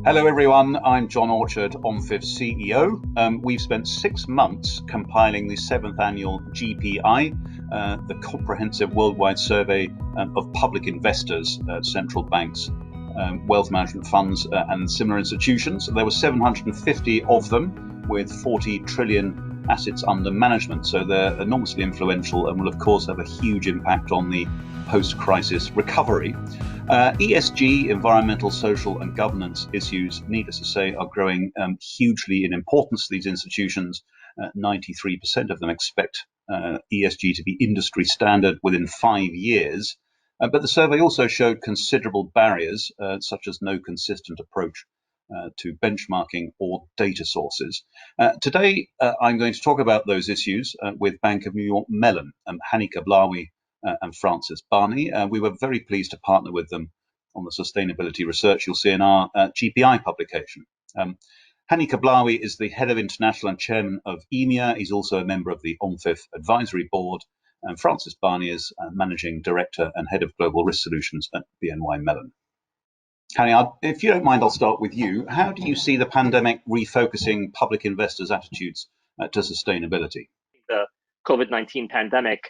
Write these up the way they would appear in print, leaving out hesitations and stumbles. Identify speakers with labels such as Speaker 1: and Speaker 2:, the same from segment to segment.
Speaker 1: Hello everyone, I'm John Orchard, OMFIF's CEO. We've spent 6 months compiling the 7th annual GPI, the comprehensive worldwide survey of public investors, central banks, wealth management funds and similar institutions. There were 750 of them with 40 trillion assets under management, so they're enormously influential and will of course have a huge impact on the post-crisis recovery. ESG, environmental, social and governance issues, needless to say, are growing hugely in importance to these institutions. 93% of them expect ESG to be industry standard within 5 years. But the survey also showed considerable barriers, such as no consistent approach to benchmarking or data sources. Today, I'm going to talk about those issues with Bank of New York Mellon, Hani Kablawi and Francis Barney. We were very pleased to partner with them on the sustainability research you'll see in our GPI publication. Hani Kablawi is the head of international and chairman of EMEA. He's also a member of the OMFIF advisory board. And Francis Barney is managing director and head of global risk solutions at BNY Mellon. Hani, if you don't mind, I'll start with you. How do you see the pandemic refocusing public investors' attitudes to sustainability?
Speaker 2: The COVID-19 pandemic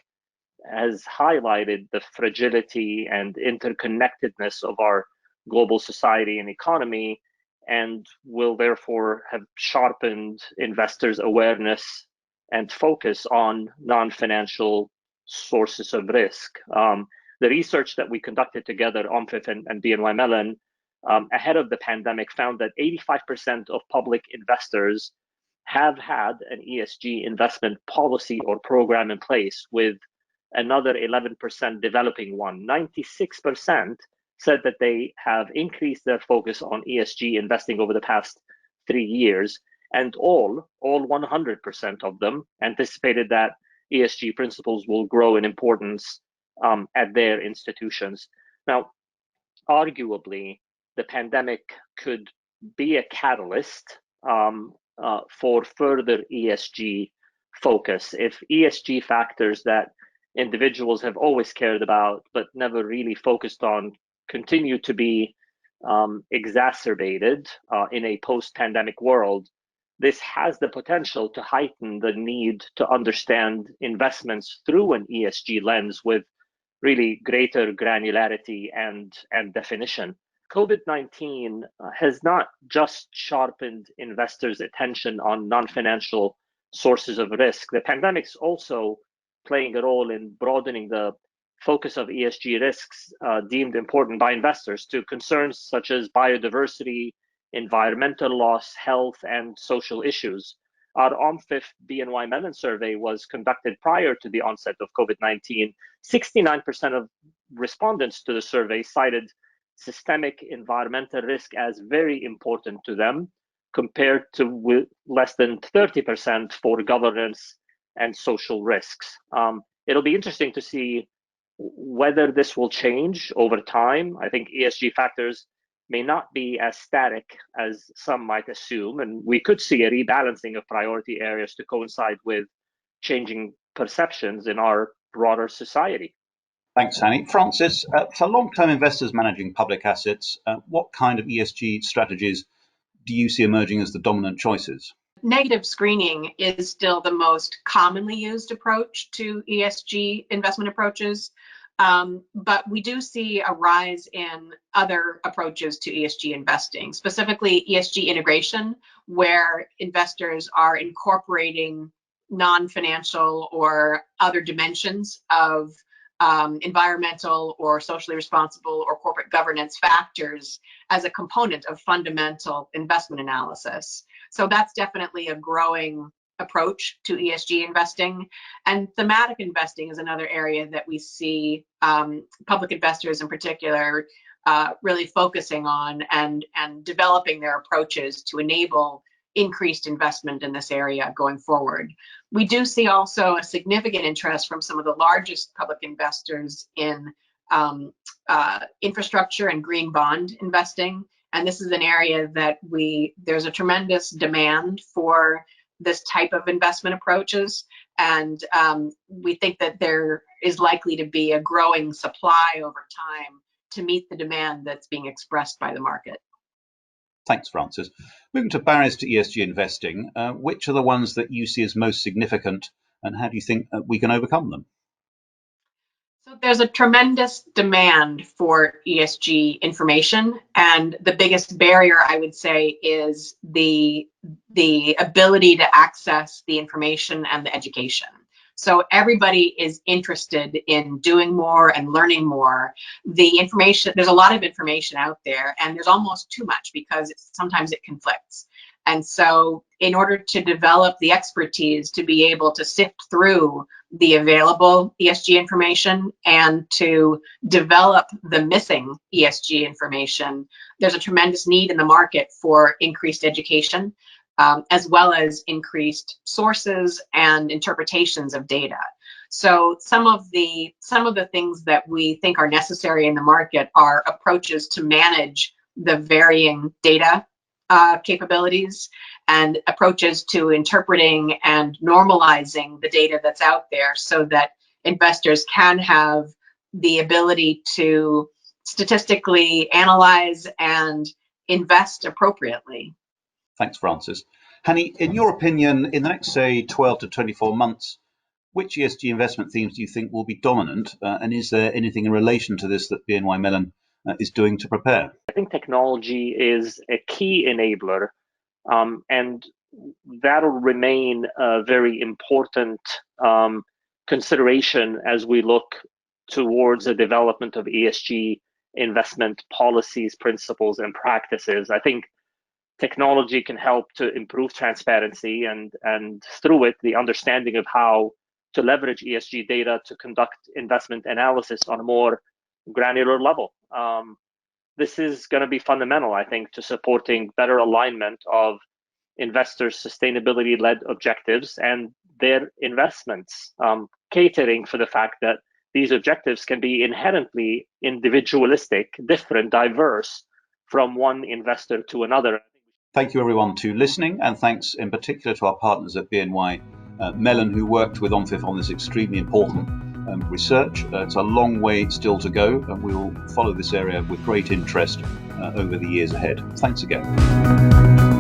Speaker 2: has highlighted the fragility and interconnectedness of our global society and economy, and will therefore have sharpened investors' awareness and focus on non-financial sources of risk. The research that we conducted together, OMFIF and BNY Mellon, ahead of the pandemic found that 85% of public investors have had an ESG investment policy or program in place, with another 11% developing one. 96% said that they have increased their focus on ESG investing over the past 3 years, and all 100% of them anticipated that ESG principles will grow in importance at their institutions. Now, arguably, the pandemic could be a catalyst for further ESG focus. If ESG factors that individuals have always cared about but never really focused on continue to be exacerbated in a post-pandemic world, this has the potential to heighten the need to understand investments through an ESG lens with really greater granularity and definition. COVID-19 has not just sharpened investors' attention on non-financial sources of risk. The pandemic's also playing a role in broadening the focus of ESG risks deemed important by investors to concerns such as biodiversity, environmental loss, health, and social issues. Our OMFIF BNY Mellon survey was conducted prior to the onset of COVID-19. 69% of respondents to the survey cited systemic environmental risk as very important to them, compared to less than 30% for governance and social risks. It'll be interesting to see whether this will change over time. I think ESG factors may not be as static as some might assume, and we could see a rebalancing of priority areas to coincide with changing perceptions in our broader society.
Speaker 1: Thanks, Hani. Francis, for long-term investors managing public assets, what kind of ESG strategies do you see emerging as the dominant choices?
Speaker 3: Negative screening is still the most commonly used approach to ESG investment approaches, but we do see a rise in other approaches to ESG investing, specifically ESG integration, where investors are incorporating non-financial or other dimensions of environmental or socially responsible or corporate governance factors as a component of fundamental investment analysis. So that's definitely a growing approach to ESG investing. And thematic investing is another area that we see public investors in particular really focusing on and developing their approaches to enable increased investment in this area going forward. We do see also a significant interest from some of the largest public investors in infrastructure and green bond investing. And this is an area that there's a tremendous demand for this type of investment approaches. And we think that there is likely to be a growing supply over time to meet the demand that's being expressed by the market.
Speaker 1: Thanks, Francis. Moving to barriers to ESG investing, which are the ones that you see as most significant, and how do you think we can overcome them?
Speaker 3: So there's a tremendous demand for ESG information, and the biggest barrier, I would say, is the ability to access the information and the education. So everybody is interested in doing more and learning more. The information, there's a lot of information out there, and there's almost too much because sometimes it conflicts. And so in order to develop the expertise to be able to sift through the available ESG information and to develop the missing ESG information, there's a tremendous need in the market for increased education, as well as increased sources and interpretations of data. So some of the things that we think are necessary in the market are approaches to manage the varying data capabilities and approaches to interpreting and normalizing the data that's out there so that investors can have the ability to statistically analyze and invest appropriately.
Speaker 1: Thanks, Francis. Hani, in your opinion, in the next, say, 12 to 24 months, which ESG investment themes do you think will be dominant? And is there anything in relation to this that BNY Mellon is doing to prepare?
Speaker 2: I think technology is a key enabler, and that'll remain a very important consideration as we look towards the development of ESG investment policies, principles, and practices. I think technology can help to improve transparency and through it, the understanding of how to leverage ESG data to conduct investment analysis on a more granular level. This is going to be fundamental, I think, to supporting better alignment of investors' sustainability-led objectives and their investments, catering for the fact that these objectives can be inherently individualistic, different, diverse from one investor to another.
Speaker 1: Thank you, everyone, to listening, and thanks in particular to our partners at BNY Mellon who worked with OMFIF on this extremely important research. It's a long way still to go, and we will follow this area with great interest over the years ahead. Thanks again.